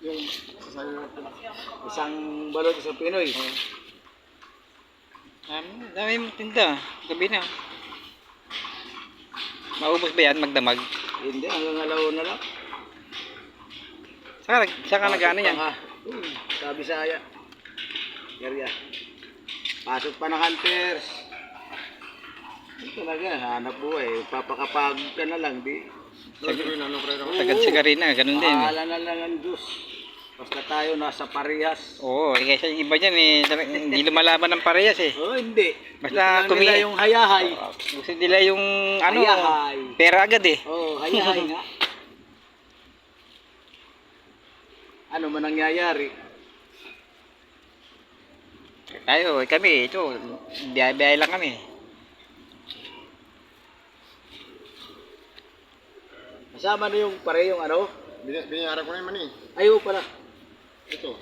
Yung sasayo natin. Isang balot, isang Pinoy. Dami mong tinda. Gabi na. Maubos ba yan magdamag? Hindi, hanggang alauna lang. Saka nag-ano yan? Sa Bisaya. Area. Pasok pa ng hunters. Ito talaga, hanap buhay. Papakapagod ka na lang, di. Sagad-sagarina, ganun din. Mahala na lang ang Diyos. Basta tayo nasa parehas. Oo, kaysa yung iba dyan hindi lumalaban ng parehas Oh, hindi. Basta gusto nila yung hayahay. Gusto nila yung hayahay. pera agad Oh, hayahay nga. Ano man nangyayari? Kami, ito, biyay-biyay lang kami. Kasama na yung parehong ano? Binayaran ko na yung mani. Ayaw pala. Ito,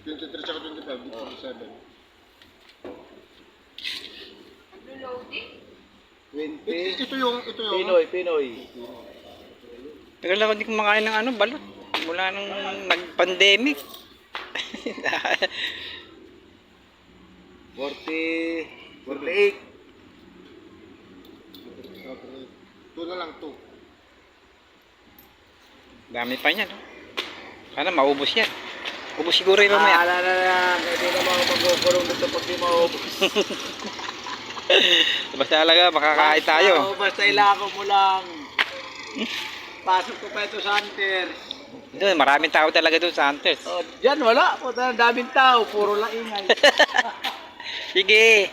23 tsaka 25, dito 7. 20. Ito yung... Pinoy. Tagal lang ako di kumakain ng balot. Mula nung nag-pandemic. 48. Ito na lang, 2. Dami pa niyan. Sana maubos yan. Ubos siguro yung mamaya. Alala na yan. Hindi na mga magkukulong dito pag di maubos. Basta talaga, makakain tayo. Basta ilako mo lang. Pasok ko pa ito sa hunters. Doon, maraming tao talaga doon sa hunters. Oh, diyan wala. Puta, daming tao. Puro lang ingay. Sige.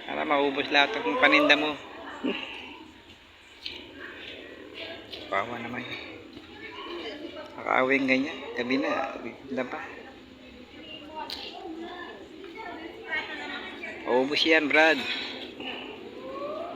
Para maubos lahat ng paninda mo. Bawa naman yun. Nakaawing ganyan. Gabi na. Laba. Maubos yan, Brad.